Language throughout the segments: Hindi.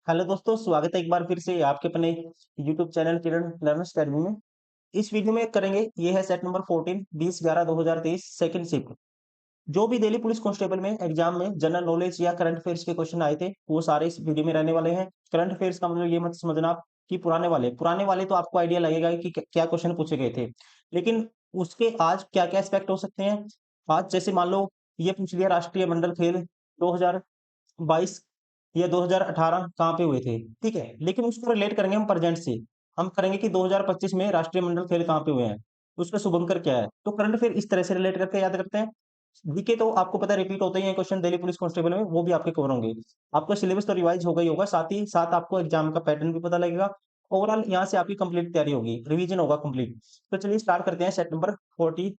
हेलो दोस्तों, स्वागत है एक बार फिर से आपके अपने यूट्यूब चैनल किरण लर्नर्स अकेडमी में। इस वीडियो में करेंगे ये है सेट नंबर 14 20/11/2023 सेकंड शिफ्ट। जो भी दिल्ली पुलिस कांस्टेबल में एग्जाम में जनरल नॉलेज या करंट अफेयर्स के क्वेश्चन आए थे वो सारे इस वीडियो में रहने वाले हैं। करंट अफेयर्स का मतलब ये मत समझना आप कि पुराने वाले तो आपको आइडिया लगेगा कि क्या क्वेश्चन पूछे गए थे, लेकिन उसके आज क्या क्या एस्पेक्ट हो सकते हैं। आज जैसे मान लो ये पूछ लिया राष्ट्रीय मंडल खेल 2022 या 2018 कहाँ पे हुए थे, ठीक है, लेकिन उसको रिलेट करेंगे हम प्रेजेंट से। हम करेंगे कि 2025 में राष्ट्रीय मंडल खेल कहाँ पे हुए हैं, उसका शुभंकर क्या है। तो करंट फिर इस तरह से रिलेट करके याद करते हैं। जीके तो आपको पता है रिपीट होते ही हैं क्वेश्चन दिल्ली पुलिस कांस्टेबल में, वो भी आपके कवर होंगे। आपका सिलेबस तो रिवाइज होगा ही होगा, साथ ही साथ आपको एग्जाम का पैटर्न भी पता लगेगा। ओवरऑल यहाँ से आपकी कंप्लीट तैयारी होगी, रिवीजन होगा कंप्लीट। तो चलिए स्टार्ट करते हैं set number 14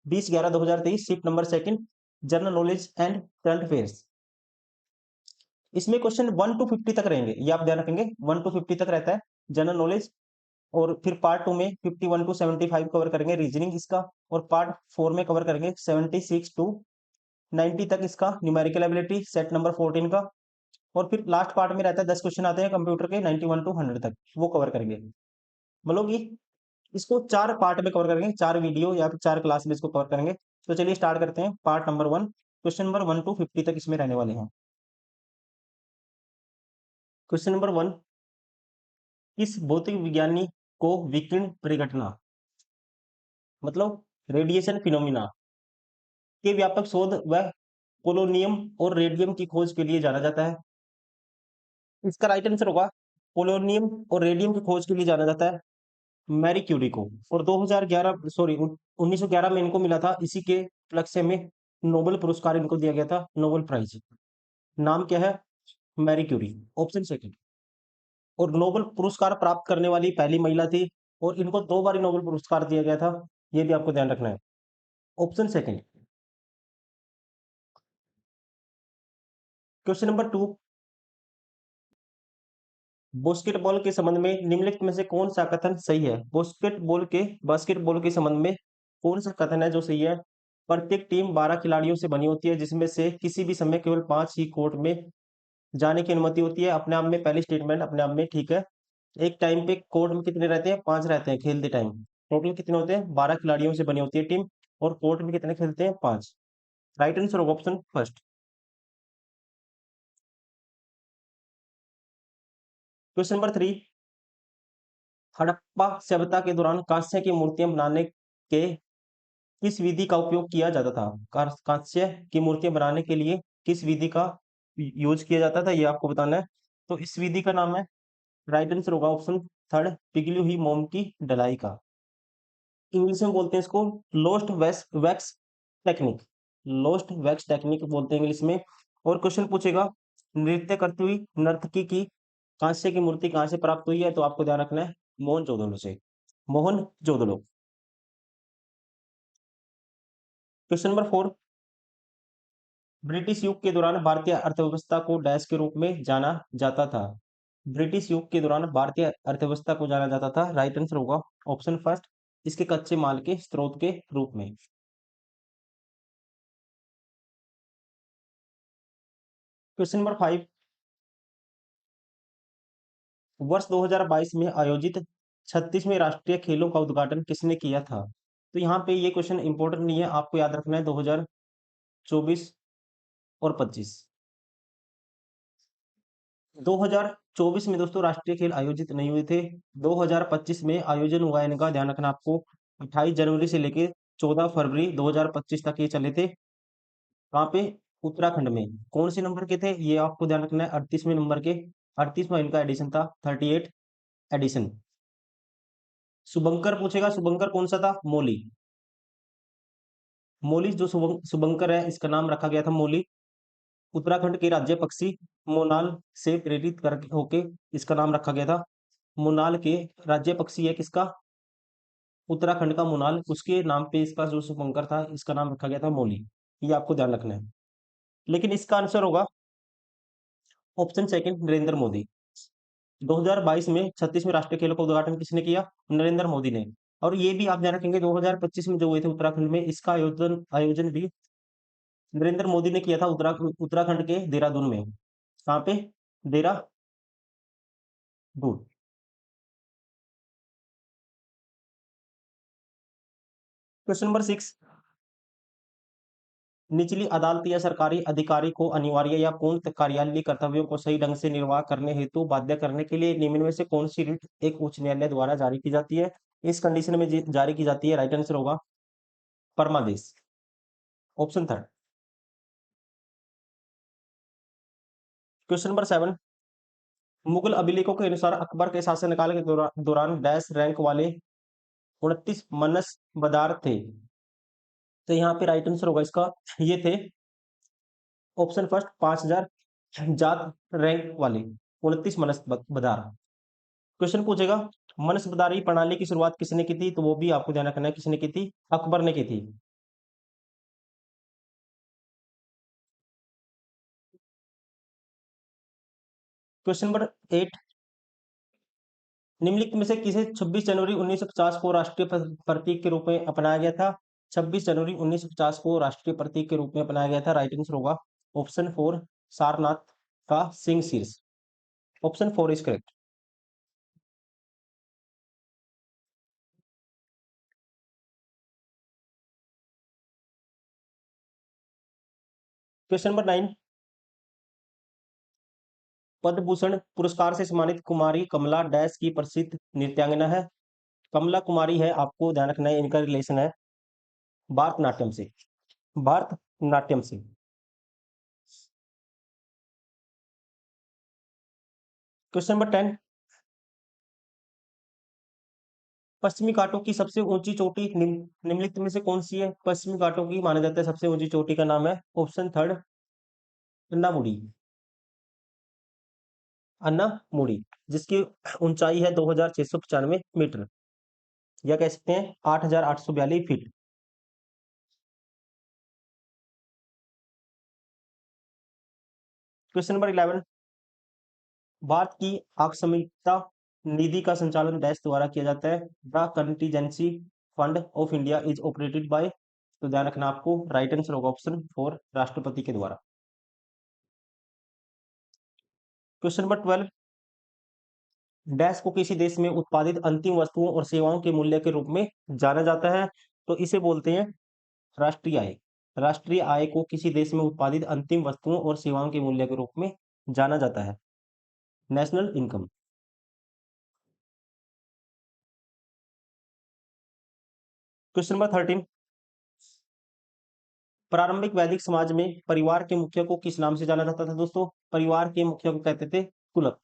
20/11/2023 shift number second, general knowledge and current affairs. इसमें क्वेश्चन 1 to 50 तक रहेंगे, ये आप ध्यान रखेंगे, 1 to 50 तक रहता है जनरल नॉलेज। और फिर पार्ट 2 में 51 to 75 कवर करेंगे रीजनिंग इसका। और पार्ट 4 में कवर करेंगे 76 to 90 तक इसका न्यूमेरिकल एबिलिटी सेट नंबर 14 का। और फिर लास्ट पार्ट में रहता है 10 क्वेश्चन आते हैं कंप्यूटर के 91 to 100 तक, वो कवर करेंगे। मतलब कि इसको 4 पार्ट में कवर करेंगे, 4 वीडियो या फिर 4 क्लास में इसको कवर करेंगे। तो चलिए स्टार्ट करते हैं part number 1। Question number 1 to 50 तक इसमें रहने वाले हैं। क्वेश्चन नंबर 1, किस भौतिक विज्ञानी को विकिरण परिघटना मतलब रेडिएशन फिनोमिना के व्यापक शोध व पोलोनियम और रेडियम की खोज के लिए जाना जाता है? इसका राइट आंसर होगा पोलोनियम और रेडियम की खोज के लिए जाना जाता है मैरी क्यूरी को। और 2011 सॉरी 1911 में इनको मिला था, इसी के उपलक्ष्य में नोबेल पुरस्कार इनको दिया गया था, नोबेल प्राइज। नाम क्या है? Marie Curie, option second. और नोबेल पुरस्कार प्राप्त करने वाली पहली महिला थी, और इनको 2 बार नोबेल पुरस्कार दिया गया था, ये भी आपको ध्यान रखना है, option second. Question number 2, basketball के संबंध में निम्नलिखित में से कौन सा कथन सही है? बास्केटबॉल के संबंध में कौन सा कथन है जो सही है? प्रत्येक टीम 12 खिलाड़ियों से बनी होती है, जिसमें से किसी भी समय केवल 5 ही कोर्ट में जाने की अनुमति होती है। अपने आप में पहली स्टेटमेंट अपने आप में ठीक है। एक टाइम पे कोर्ट में कितने रहते हैं? 5 रहते हैं खेलते टाइम। टोटल कितने होते हैं? 12 खिलाड़ियों से बनी होती है टीम, और कोर्ट में कितने खेलते हैं? 5। राइट आंसर होगा option first. Question number 3, Harappa सभ्यता के दौरान कांस्य की मूर्तियां बनाने के किस विधि का उपयोग किया जाता था? कांस्य की मूर्तियां बनाने के लिए किस विधि का यूज किया जाता था, ये आपको बताना है। तो इस विधि का नाम है, राइट आंसर होगा ऑप्शन थर्ड, पिघली हुई मोम की डलाई का। इंग्लिश में बोलते हैं इसको lost wax technique. Lost wax technique बोलते हैं इंग्लिश में। और क्वेश्चन पूछेगा, नृत्य करती हुई नर्तकी की कांस्य की मूर्ति कहाँ से प्राप्त हुई है? तो आपको ध्यान रखना है मोहनजोदड़ो से, मोहनजोदड़ो। क्वेश्चन नंबर 4, ब्रिटिश युग के दौरान भारतीय अर्थव्यवस्था को डैश के रूप में जाना जाता था? ब्रिटिश युग के दौरान भारतीय अर्थव्यवस्था को जाना जाता था, राइट आंसर होगा ऑप्शन फर्स्ट, इसके कच्चे माल के स्रोत के रूप में। क्वेश्चन नंबर 5, वर्ष 2022 में आयोजित 36वें राष्ट्रीय खेलों का उद्घाटन किसने किया था? तो यहाँ पे ये क्वेश्चन इंपॉर्टेंट नहीं है, आपको याद रखना है 2024 और 25। 2024 में दोस्तों राष्ट्रीय खेल आयोजित नहीं हुए थे, 2025 में आयोजन हुआ है इनका, ध्यान रखना आपको। 28 जनवरी से लेके 14 फरवरी 2025 तक ये चले थे। कहाँ पे? उत्तराखंड में। कौन से नंबर के थे ये आपको ध्यान रखना है, 38वें नंबर के। 38वां इनका एडिशन था, 38 एडिशन। शुभंकर पूछेगा, शुभंकर कौन सा था? मौली। मौली जो शुभंकर है, इसका नाम रखा गया था मौली। उत्तराखंड के राज्य पक्षी मोनाल से प्रेरित कर होके इसका नाम रखा गया था। मोनाल के राज्य पक्षी है किसका? उत्तराखंड का मोनाल, उसके नाम पे इसका जो शुभंकर था इसका नाम रखा गया था मौली। ये आपको ध्यान रखना है। लेकिन इसका आंसर होगा ऑप्शन सेकंड, नरेंद्र मोदी। 2022 में 36वें राष्ट्रीय खेलों का उद्घाटन किसने किया? नरेंद्र मोदी ने। और ये भी आप ध्यान रखेंगे 2025 में जो हुए थे उत्तराखंड में, इसका आयोजन आयोजन भी नरेंद्र मोदी ने किया था उत्तराखंड के देहरादून में। कहाँ पे? देहरादून। क्वेश्चन नंबर 6, निचली अदालत या सरकारी अधिकारी को अनिवार्य या पूर्ण कार्यालयीय कर्तव्यों को सही ढंग से निर्वाह करने हेतु बाध्य करने के लिए निम्न में से कौन सी रिट एक उच्च न्यायालय द्वारा जारी की जाती है? इस कंडीशन में जारी की जाती है, राइट आंसर होगा परमादेश, option third. Question number 7, Mughal अभिलेखों के अनुसार अकबर के शासनकाल के दौरान डैश रैंक वाले 29 मनसबदार थे। तो यहाँ पे राइट आंसर होगा इसका, ये थे ऑप्शन फर्स्ट 5000 जात रैंक वाले 29 मनसबदार। क्वेश्चन पूछेगा, मनसबदारी प्रणाली की शुरुआत किसने की थी? तो वो भी आपको ध्यान रखना है, किसने की थी? अकबर ने की थी। क्वेश्चन नंबर 8, निम्नलिखित में से किसे 26 जनवरी 1950 को राष्ट्रीय प्रतीक के रूप में अपनाया गया था? 26 जनवरी 1950 को राष्ट्रीय प्रतीक के रूप में अपनाया गया था, राइट आंसर होगा ऑप्शन 4 सारनाथ का सिंह शीर्ष, option 4 is correct. Question number 9, Padma Bhushan पुरस्कार से सम्मानित कुमारी कमला डैश की प्रसिद्ध नृत्यांगना है? कमला कुमारी है, आपको ध्यान रखना है, इनका रिलेशन है भारतनाट्यम से, भारतनाट्यम से। क्वेश्चन नंबर 10, पश्चिमी घाटों की सबसे ऊंची चोटी निम्नलिखित में से कौन सी है? पश्चिमी घाटों की माना जाता है सबसे ऊंची चोटी का नाम है ऑप्शन थर्ड अन्नामुडी, अन्नामुडी, जिसकी ऊंचाई है 2695 मीटर, या कह सकते हैं 8842 फीट। क्वेश्चन नंबर 11, भारत की आकस्मिकता निधि का संचालन डैश द्वारा किया जाता है? The contingency fund of India is operated by. तो ध्यान रखना आपको, राइट आंसर होगा ऑप्शन 4 राष्ट्रपति के द्वारा। क्वेश्चन नंबर 12, डैश को किसी देश में उत्पादित अंतिम वस्तुओं और सेवाओं के मूल्य के रूप में जाना जाता है? तो इसे बोलते हैं राष्ट्रीय आय। राष्ट्रीय आय को किसी देश में उत्पादित अंतिम वस्तुओं और सेवाओं के मूल्य के रूप में जाना जाता है, नेशनल इनकम। क्वेश्चन नंबर 13, प्रारंभिक वैदिक समाज में परिवार के मुखिया को किस नाम से जाना जाता था? दोस्तों, परिवार के मुखिया को कहते थे कुलप।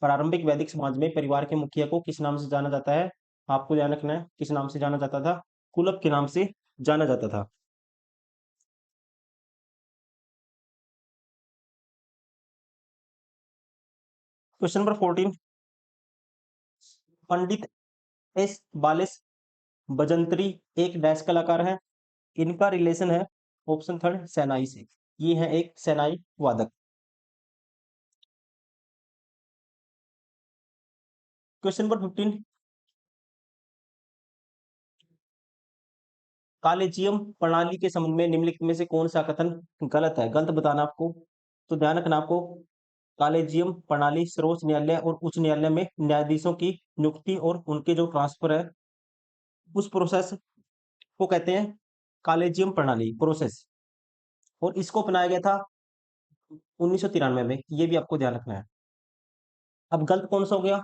प्रारंभिक वैदिक समाज में परिवार के मुखिया को किस नाम से जाना जाता है? आपको ध्यान रखना है, किस नाम से जाना जाता था? कुलप के नाम से जाना जाता था। क्वेश्चन नंबर 14, पंडित एस बालेश बजंत्री एक डैश कलाकार है? इनका रिलेशन है ऑप्शन थर्ड सेनाई से, ये है एक सेनाई वादक। क्वेश्चन नंबर 15, कॉलेजियम प्रणाली के संबंध में निम्नलिखित में से कौन सा कथन गलत है? गलत बताना आपको, तो ध्यान रखना आपको, कॉलेजियम प्रणाली सर्वोच्च न्यायालय और उच्च न्यायालय में न्यायाधीशों की नियुक्ति और उनके जो ट्रांसफर है उस प्रोसेस को कहते हैं कॉलेजियम प्रणाली प्रोसेस, और इसको अपनाया गया था 1993 में, ये भी आपको ध्यान रखना है। अब गलत कौन सा हो गया?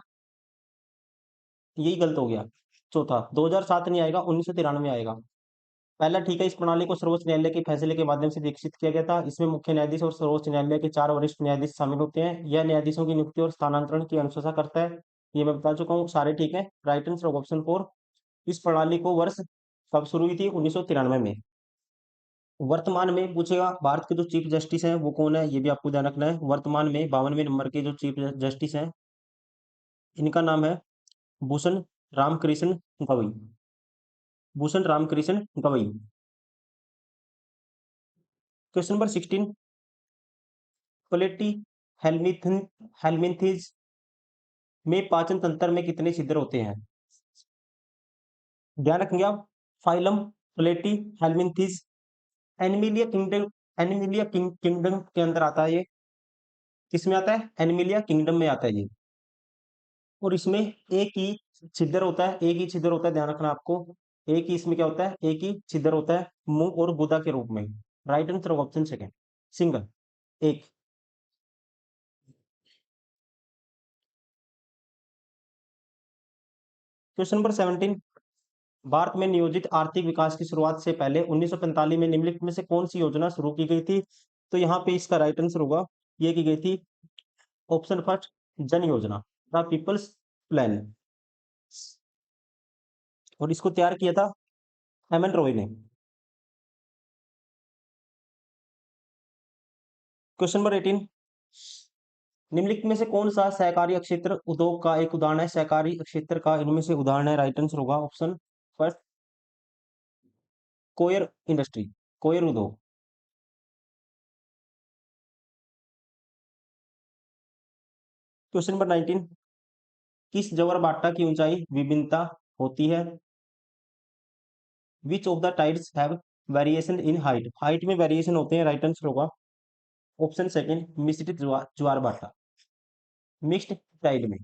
यही गलत हो गया, चौथा 2007 नहीं आएगा, 1993 आएगा। पहला ठीक है, इस प्रणाली को सर्वोच्च न्यायालय के फैसले के माध्यम से विकसित किया गया था। इसमें मुख्य न्यायाधीश और सर्वोच्च न्यायालय के 4 वरिष्ठ न्यायाधीश शामिल होते हैं। यह न्यायाधीशों की नियुक्ति और स्थानांतरण की अनुशंसा करता है। ये मैं बता चुका हूँ, सारे ठीक है, राइट आंसर ऑप्शन 4। इस प्रणाली को वर्ष कब शुरू हुई थी? 1993 में। वर्तमान में पूछेगा भारत के जो चीफ जस्टिस हैं वो कौन है, ये भी आपको ध्यान रखना है। वर्तमान में 52वें नंबर के जो चीफ जस्टिस हैं इनका नाम है भूषण रामकृष्ण गवई, भूषण रामकृष्ण गवई। क्वेश्चन नंबर 16, प्लेटी हेल्मिंथिस में पाचन तंत्र में कितने छिद्र होते हैं? ध्यान रखेंगे आप, फाइलम प्लेटी हेल्मिंथिस एनिमिलिया किंगडम, एनिमिलिया किंगडम के अंदर आता है ये। किसमें आता है? एनिमिलिया किंगडम में आता है ये। और इसमें एक ही छिद्र होता है, एक ही छिद्र होता है, ध्यान रखना आपको। एक ही इसमें क्या होता है? एक ही छिद्र होता है मुंह और गुदा के रूप में। राइट आंसर होगा ऑप्शन सेकंड, सिंगल, एक। क्वेश्चन नंबर 17, भारत में नियोजित आर्थिक विकास की शुरुआत से पहले 1945 में निम्नलिखित में से कौन सी योजना शुरू की गई थी? तो यहाँ पे इसका राइट आंसर होगा, ये की गई थी ऑप्शन फर्स्ट, जन योजना, द पीपल्स प्लान। और इसको तैयार किया था एम एन रॉय ने। क्वेश्चन नंबर 18, निम्नलिखित में से कौन सा सहकारी क्षेत्र उद्योग का एक उदाहरण है? सहकारी क्षेत्र का इनमें से उदाहरण है, राइट आंसर होगा ऑप्शन फर्स्ट, कोयर इंडस्ट्री, कोयर उद्योग। क्वेश्चन नंबर 19, किस ज्वार भाटा की ऊंचाई विभिन्नता होती है? Which of the tides have variation in height? Height में वेरिएशन होते हैं, राइट आंसर होगा ऑप्शन सेकंड, मिश्रित ज्वार भाटा, मिक्स्ड टाइड में।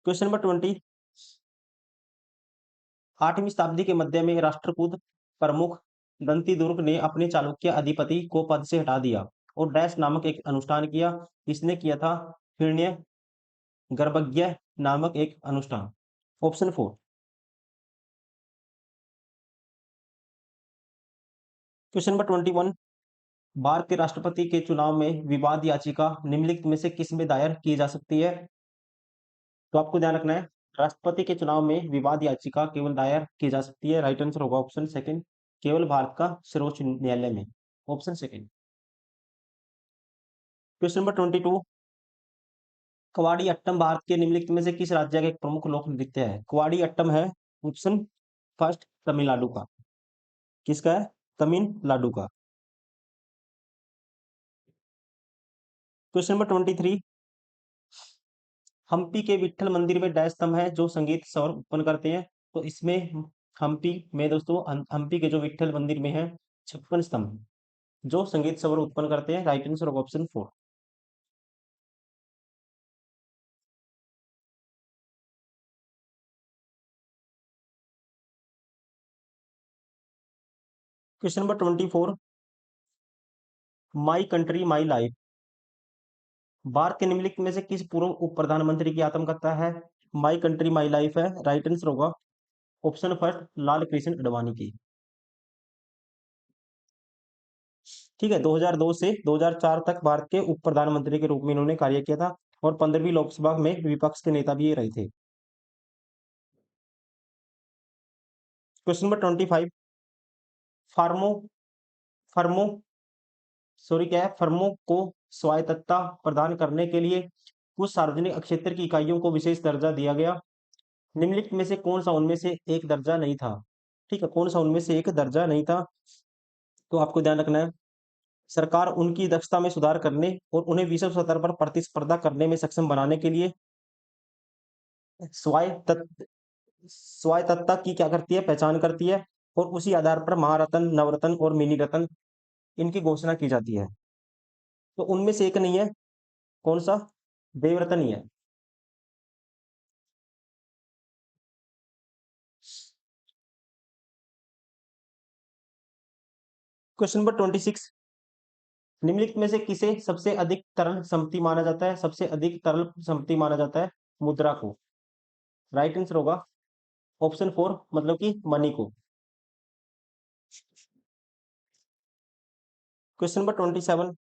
क्वेश्चन नंबर 20, 8वीं शताब्दी के मध्य में राष्ट्रकूट प्रमुख दंतीदुर्ग ने अपने चालुक्य अधिपति को पद से हटा दिया और डैश नामक एक अनुष्ठान किया। इसने किया था हिरण्य गर्भज्ञ नामक एक अनुष्ठान, option four. Question number 21, Bharat के राष्ट्रपति के चुनाव में विवाद याचिका निम्नलिखित में से किस में दायर की जा सकती है? तो आपको ध्यान रखना है, राष्ट्रपति के चुनाव में विवाद याचिका केवल दायर की जा सकती है, राइट आंसर होगा ऑप्शन सेकंड, केवल भारत का सर्वोच्च न्यायालय में, option second. Question number 22, Kavadi Attam Bharat के निम्नलिखित में से किस राज्य का एक प्रमुख लोक नृत्य है? कवाड़ी अट्टम है ऑप्शन फर्स्ट, तमिलनाडु का। किसका है? तमिलनाडु का। क्वेश्चन नंबर 23, हम्पी के विट्ठल मंदिर में डैश स्तंभ है जो संगीत स्वर उत्पन्न करते हैं? तो इसमें हम्पी में दोस्तों, हम्पी के जो विट्ठल मंदिर में है 56 स्तंभ जो संगीत स्वर उत्पन्न करते हैं, right answer of option four. Question number 24, my country my life Bharat के निम्नलिखित में से किस पूर्व उप प्रधानमंत्री की आत्मकथा है? माई कंट्री माई लाइफ है, राइट आंसर होगा ऑप्शन फर्स्ट, लाल कृष्ण आडवाणी की। ठीक है, 2002 से 2004 तक भारत के उप प्रधानमंत्री के रूप में इन्होंने कार्य किया था और 15वीं लोकसभा में विपक्ष के नेता भी ये रहे थे। क्वेश्चन नंबर 25, फार्मो फर्मो सॉरी क्या है, फर्मों को स्वायत्तता प्रदान करने के लिए कुछ सार्वजनिक क्षेत्र की इकाइयों को विशेष दर्जा दिया गया। निम्नलिखित में से कौन सा उनमें से एक दर्जा नहीं था? ठीक है, कौन सा उनमें से एक दर्जा नहीं था? तो आपको ध्यान रखना है, सरकार उनकी दक्षता में सुधार करने और उन्हें विश्व स्तर पर प्रतिस्पर्धा करने में सक्षम बनाने के लिए स्वायत्त स्वायत्तता की क्या करती है? पहचान करती है। और उसी आधार पर महारत्न, नवरत्न और मिनी रत्न इनकी घोषणा की जाती है। तो उनमें से एक नहीं है, कौन सा? देवरत्न ही है। क्वेश्चन नंबर 26, निम्नलिखित में से किसे सबसे अधिक तरल संपत्ति माना जाता है? सबसे अधिक तरल संपत्ति माना जाता है मुद्रा को, राइट आंसर होगा ऑप्शन फोर, मतलब कि मनी को। क्वेश्चन नंबर 27,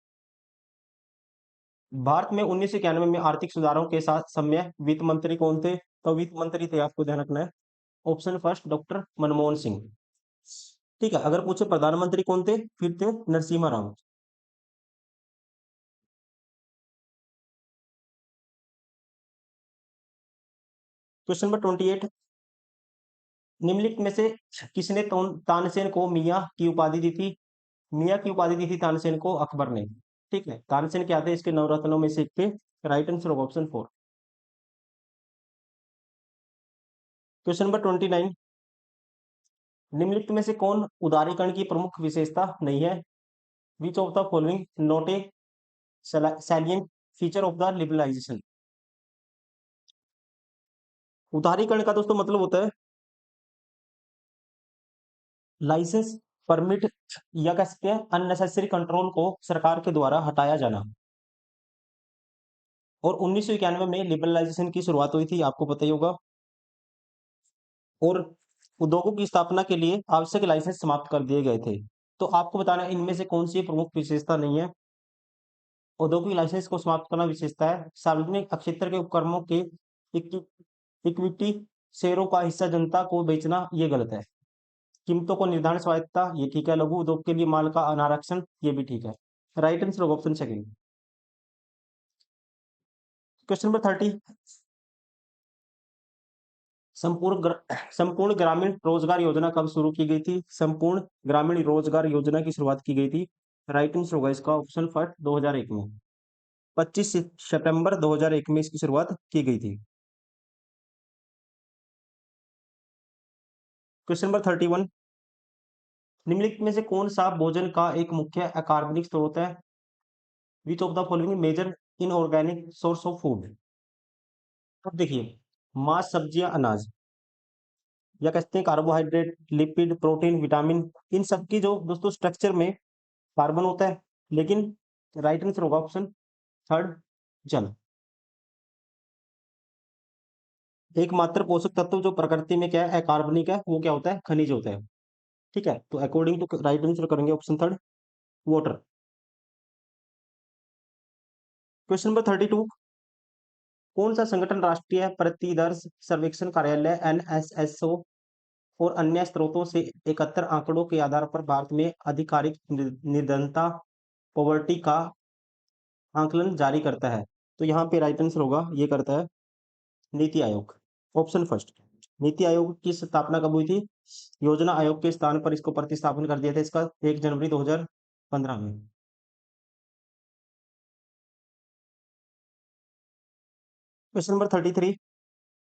भारत में 1991 में आर्थिक सुधारों के साथ समय वित्त मंत्री कौन थे? तो वित्त मंत्री थे, आपको ध्यान रखना है, option first, doctor Manmohan Singh. ठीक है, अगर पूछे प्रधानमंत्री कौन थे, फिर थे नरसिम्हा राव। क्वेश्चन नंबर 28, निम्नलिखित में से किसने तानसेन को मियां की उपाधि दी थी? मियां की उपाधि दी थी तानसेन को अकबर ने। ठीक है, तानसेन क्या थे? इसके नवरत्नों में से एक थे, राइट आंसर होगा ऑप्शन फोर। क्वेश्चन नंबर 29, निम्नलिखित में से कौन उदारीकरण की प्रमुख विशेषता नहीं है? Which of the following not a salient feature of the liberalization. उदारीकरण का दोस्तों मतलब होता है लाइसेंस, परमिट या कह सकते हैं अननेसेसरी कंट्रोल को सरकार के द्वारा हटाया जाना। और 1991 में लिबरलाइजेशन की शुरुआत हुई थी, आपको पता ही होगा। और उद्योगों की स्थापना के लिए आवश्यक लाइसेंस समाप्त कर दिए गए थे। तो आपको बताना है इनमें से कौन सी प्रमुख विशेषता नहीं है। औद्योगिक लाइसेंस को समाप्त करना विशेषता है। सार्वजनिक क्षेत्र के उपक्रमों के इक्विटी शेयरों का हिस्सा जनता को बेचना, ये गलत है। कीमतों को निर्धारण स्वायत्तता, ये ठीक है। लघु उद्योग के लिए माल का अनारक्षण, ये भी ठीक है। राइट आंसर होगा ऑप्शन सेकंड। क्वेश्चन नंबर 30, संपूर्ण ग्रामीण रोजगार योजना कब शुरू की गई थी? संपूर्ण ग्रामीण रोजगार योजना की शुरुआत की गई थी। राइट आंसर होगा इसका ऑप्शन फर्स्ट 2001 में। 25 सितंबर 2001 में इसकी शुरुआत की गई थी। क्वेश्चन नंबर 31, निम्नलिखित में से कौन सा भोजन का एक मुख्य अकार्बनिक स्रोत है? Which of the following major inorganic source of food. अब देखिए, मांस, सब्जियां, अनाज, या कहते हैं कार्बोहाइड्रेट, लिपिड, प्रोटीन, विटामिन, इन सब की जो दोस्तों स्ट्रक्चर में कार्बन होता है, लेकिन राइट आंसर होगा ऑप्शन थर्ड, जल। एकमात्र पोषक तत्व जो प्रकृति में क्या है, अकार्बनिक है, वो क्या होता है? खनिज होता है। ठीक है, तो अकॉर्डिंग टू राइट आंसर करेंगे option third, water. Question number 32, कौन सा संगठन राष्ट्रीय प्रतिदर्श सर्वेक्षण कार्यालय एनएसएसओ और अन्य स्रोतों से एकत्र आंकड़ों के आधार पर भारत में आधिकारिक निर्धनता, पॉवर्टी का आकलन जारी करता है? तो यहाँ पे राइट आंसर होगा, ये करता है नीति आयोग, ऑप्शन फर्स्ट। नीति आयोग की स्थापना कब हुई थी? योजना आयोग के स्थान पर इसको प्रतिस्थापन कर दिया था इसका 1 जनवरी 2015 में। क्वेश्चन नंबर 33,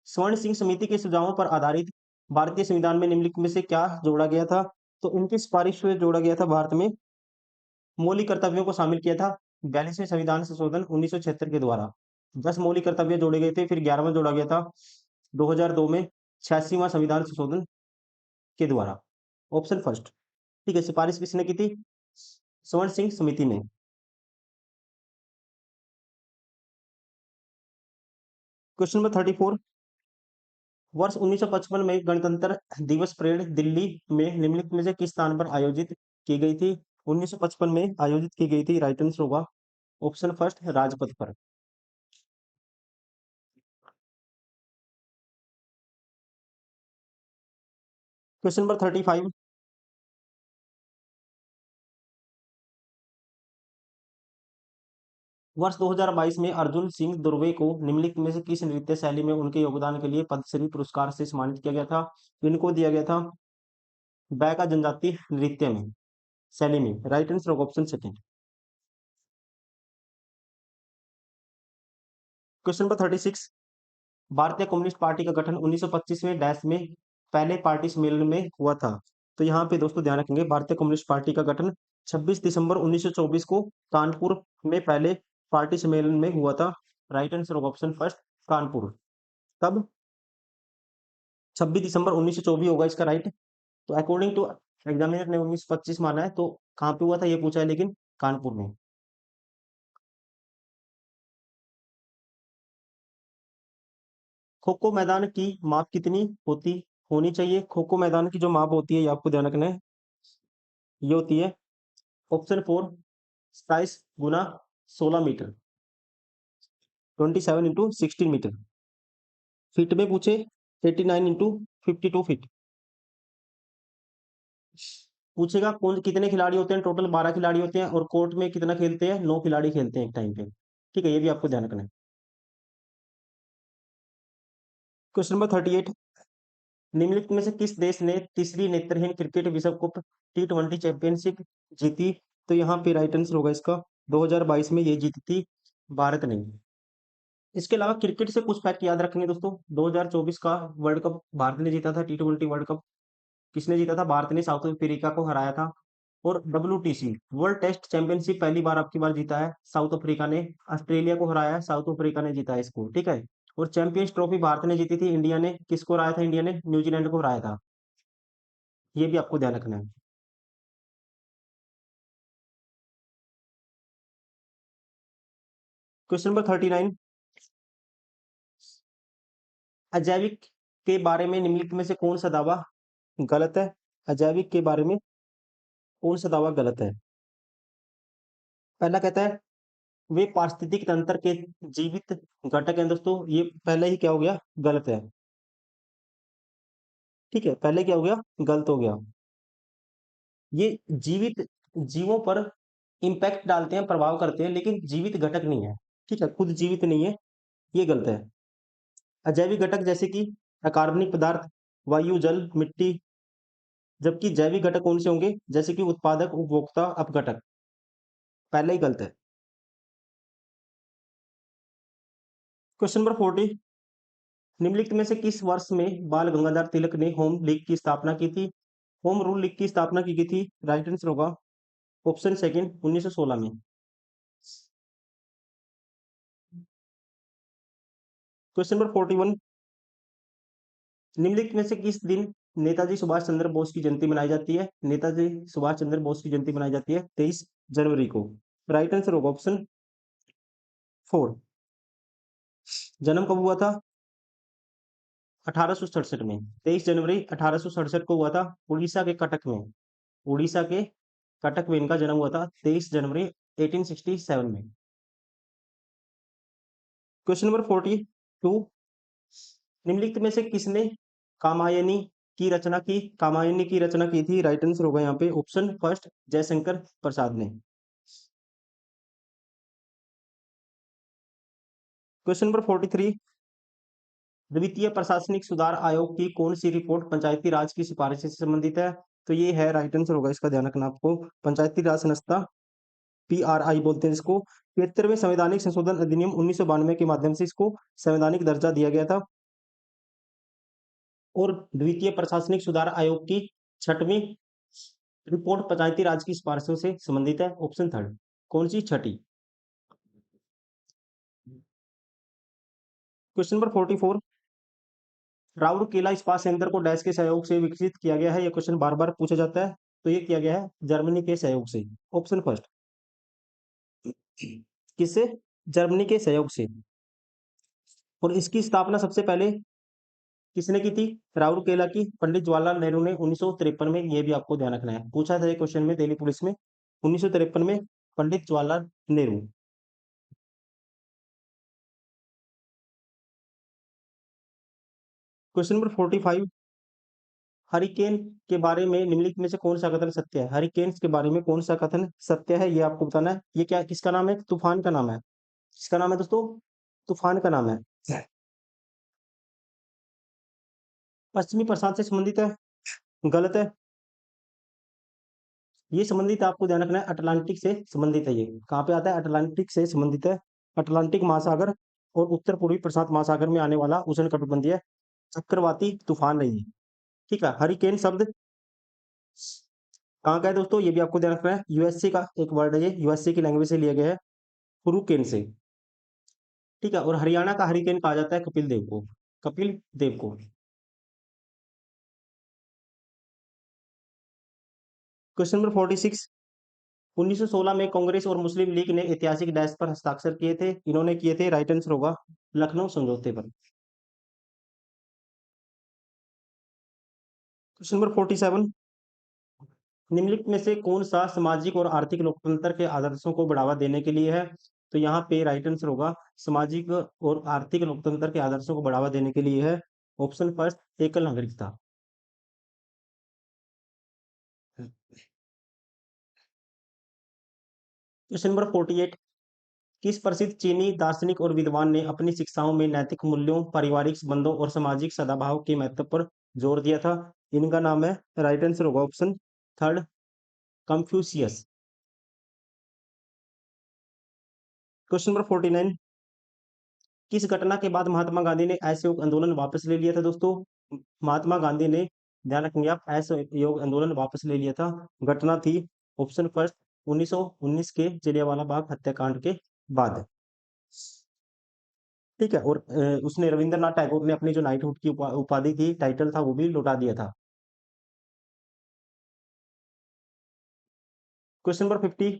स्वर्ण सिंह समिति के सुझावों पर आधारित भारतीय संविधान में निम्नलिखित में से क्या जोड़ा गया था? तो उनकी सिफारिश से जोड़ा गया था भारत में मौलिक कर्तव्यों को शामिल किया था 42वें संविधान संशोधन 1976 के द्वारा। 10 मौलिक कर्तव्य जोड़े गए थे, फिर 11वां जोड़ा गया था 2002 में 86वां संविधान संशोधन के द्वारा, ऑप्शन फर्स्ट। ठीक है, सिफारिश किसने की थी? स्वर्ण सिंह समिति ने। क्वेश्चन नंबर 34, वर्ष 1955 में गणतंत्र दिवस परेड दिल्ली में निम्नलिखित में से किस स्थान पर आयोजित की गई थी? 1955 में आयोजित की गई थी, राइट आंसर होगा ऑप्शन फर्स्ट, राजपथ पर। क्वेश्चन नंबर 35, वर्ष 2022 में अर्जुन सिंह दुर्वे को निम्नलिखित में से किस नृत्य शैली में उनके योगदान के लिए पद्मश्री पुरस्कार से सम्मानित किया गया था? इनको दिया गया था बैका जनजातीय नृत्य में शैली में, राइट आंसर होगा ऑप्शन सेकंड। क्वेश्चन नंबर 36, भारतीय कम्युनिस्ट पार्टी का गठन 1925वें डैश में पहले पार्टी सम्मेलन में हुआ था? तो यहाँ पे दोस्तों ध्यान रखेंगे, भारतीय कम्युनिस्ट पार्टी का गठन 26 दिसंबर 1924 को कानपुर में पहले पार्टी सम्मेलन में हुआ था। राइट आंसर होगा ऑप्शन फर्स्ट, कानपुर। तब 26 दिसंबर 1924 होगा इसका राइट। तो अकॉर्डिंग टू एग्जामिनर ने 1925 माना है, तो कहाँ पे हुआ था ये पूछा है, लेकिन कानपुर में। खो खो मैदान की माप कितनी होनी चाहिए? खो खो मैदान की जो माप होती है, ये आपको ध्यान रखना है, ये होती है ऑप्शन फोर 27 गुना 16 मीटर, 27 × 16 मीटर। फीट में पूछे 89 × 52 फीट। पूछेगा कौन कितने खिलाड़ी होते हैं, टोटल 12 खिलाड़ी होते हैं, और कोर्ट में कितना खेलते हैं, 9 खिलाड़ी खेलते हैं एक टाइम पे। ठीक है, ये भी आपको ध्यान रखना है। क्वेश्चन नंबर 38, निम्नलिखित में से किस देश ने तीसरी नेत्रहीन क्रिकेट विश्व कप T20 चैंपियनशिप जीती? तो यहाँ पे राइट आंसर होगा इसका 2022 में ये जीती थी भारत ने। इसके अलावा क्रिकेट से कुछ फैक्ट याद रखेंगे दोस्तों। 2024 का वर्ल्ड कप भारत ने जीता था, T20 वर्ल्ड कप किसने जीता था? भारत ने साउथ अफ्रीका को हराया था। और WTC वर्ल्ड टेस्ट चैंपियनशिप पहली बार आपकी बार जीता है साउथ अफ्रीका ने, ऑस्ट्रेलिया को हराया है, साउथ अफ्रीका ने जीता है इसको, ठीक है। और चैंपियंस ट्रॉफी भारत ने जीती थी, इंडिया ने किसको हराया था, इंडिया ने न्यूजीलैंड को हराया था, ये भी आपको ध्यान रखना है। क्वेश्चन नंबर 39, अजैविक के बारे में निम्नलिखित में से कौन सा दावा गलत है? अजैविक के बारे में कौन सा दावा गलत है? पहला कहता है वे पारिस्थितिक तंत्र के जीवित घटक हैं दोस्तों, ये पहले ही क्या हो गया, गलत है, ठीक है, पहले क्या हो गया, गलत हो गया। ये जीवित जीवों पर इम्पैक्ट डालते हैं, प्रभाव करते हैं, लेकिन जीवित घटक नहीं है, ठीक है, खुद जीवित नहीं है, ये गलत है। अजैविक घटक जैसे कि अकार्बनिक पदार्थ, वायु, जल, मिट्टी, जबकि जैविक घटक कौन से होंगे, जैसे कि उत्पादक, उपभोक्ता, अपघटक, पहले ही गलत है। क्वेश्चन नंबर 40, निम्नलिखित में से किस वर्ष में बाल गंगाधर तिलक ने होम लीग की स्थापना की थी? होम रूल लीग की स्थापना की गई थी, राइट आंसर होगा ऑप्शन सेकंड 1916 में। क्वेश्चन नंबर 41, निम्नलिखित में से किस दिन नेताजी सुभाष चंद्र बोस की जयंती मनाई जाती है? नेताजी सुभाष चंद्र बोस की जयंती मनाई जाती है 23 जनवरी को, राइट आंसर होगा ऑप्शन 4। जन्म कब हुआ था? 1867 में, 23 जनवरी 1867 को हुआ था, उड़ीसा के कटक में, उड़ीसा के कटक में इनका जन्म हुआ था 23 जनवरी 1867 में। क्वेश्चन नंबर 42, निम्नलिखित में से किसने कामायनी की रचना की? कामायनी की रचना की थी, राइट आंसर होगा यहाँ पे ऑप्शन फर्स्ट जयशंकर प्रसाद ने। क्वेश्चन नंबर 43, द्वितीय प्रशासनिक सुधार आयोग की कौन सी रिपोर्ट पंचायती राज की सिफारिश से संबंधित है? तो ये है, राइट आंसर होगा, इसका ध्यान रखना आपको, पंचायती राज संस्था, PRI बोलते हैं इसको। 73वें संवैधानिक संशोधन अधिनियम 1992 के माध्यम से इसको संवैधानिक दर्जा दिया गया था। और द्वितीय प्रशासनिक सुधार आयोग की छठवीं रिपोर्ट पंचायती राज की सिफारिशों से संबंधित है, ऑप्शन थर्ड। कौन सी, छठी। क्वेश्चन नंबर 44, राउरकेला इस्पात संयंत्र को डैश के सहयोग से विकसित किया गया है? यह क्वेश्चन बार बार पूछा जाता है, तो ये किया गया है जर्मनी के सहयोग से, ऑप्शन फर्स्ट। किससे? जर्मनी के सहयोग से। और इसकी स्थापना सबसे पहले किसने की थी? राउरकेला की पंडित जवाहरलाल नेहरू ने 1953 में, ये भी आपको ध्यान रखना है, पूछा था ये क्वेश्चन में दिल्ली पुलिस में, 1953 में Pandit Jawaharlal Nehru. Question number 45, hurricane के बारे में निम्नलिखित में से कौन सा कथन सत्य है? हरिकेन्स के बारे में कौन सा कथन सत्य है, ये आपको बताना है। ये क्या, किसका नाम है? तूफान का नाम है। किसका नाम है दोस्तों? तूफान का नाम है। पश्चिमी प्रशांत से संबंधित है, गलत है। ये संबंधित आपको ध्यान रखना है, अटलांटिक से संबंधित है। ये कहाँ पे आता है? अटलांटिक से संबंधित है। अटलांटिक महासागर और उत्तर पूर्वी प्रशांत महासागर में आने वाला उष्णकटिबंधीय चक्रवाती तूफान नहीं है, ठीक है। हरिकेन शब्द कहाँ का है दोस्तों, ये भी आपको ध्यान रखना है, यूएसए का एक वर्ड है, ये यूएसए की लैंग्वेज से लिया गया है, हुरुकेन से, ठीक है। और हरियाणा का हरिकेन कहा जाता है कपिल देव को, कपिल देव को। क्वेश्चन नंबर 46, 1916 में कांग्रेस और मुस्लिम लीग ने ऐतिहासिक डैश पर हस्ताक्षर किए थे? इन्होंने किए थे, राइट आंसर होगा लखनऊ समझौते पर। क्वेश्चन नंबर 47, निम्नलिखित में से कौन सा सामाजिक और आर्थिक लोकतंत्र के आदर्शों को बढ़ावा देने के लिए है? तो यहाँ पे राइट आंसर होगा सामाजिक और आर्थिक लोकतंत्र के आदर्शों को बढ़ावा देने के लिए है, ऑप्शन फर्स्ट एकल नागरिकता। क्वेश्चन नंबर 48, किस प्रसिद्ध चीनी दार्शनिक और विद्वान ने अपनी शिक्षाओं में नैतिक मूल्यों, पारिवारिक संबंधों और सामाजिक सद्भाव के महत्व पर जोर दिया था? इनका नाम है, राइट आंसर होगा option third Confucius. Question number 49, किस घटना के बाद महात्मा गांधी ने असहयोग आंदोलन वापस ले लिया था दोस्तों? महात्मा गांधी ने, ध्यान रखेंगे आप, असहयोग आंदोलन वापस ले लिया था, घटना थी ऑप्शन फर्स्ट 1919 के जलियांवाला बाग हत्याकांड के बाद। ठीक है। और उसने रविंद्रनाथ टैगोर ने अपनी जो नाइटहुड की उपाधि थी, टाइटल था, वो भी लौटा दिया था। क्वेश्चन नंबर 50,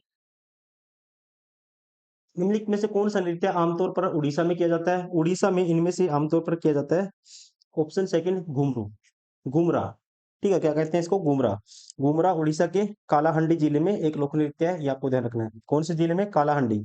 निम्नलिखित में से कौन सा नृत्य आमतौर पर उड़ीसा में किया जाता है? उड़ीसा में इनमें से आमतौर पर किया जाता है। ऑप्शन सेकंड घुमरू, घुमरा। ठीक है, क्या कहते हैं इसको? घुमरा। घुमरा उड़ीसा के कालाहंडी जिले में एक लोक नृत्य है, ये आपको ध्यान रखना है। कौन से जिले में? कालाहंडी।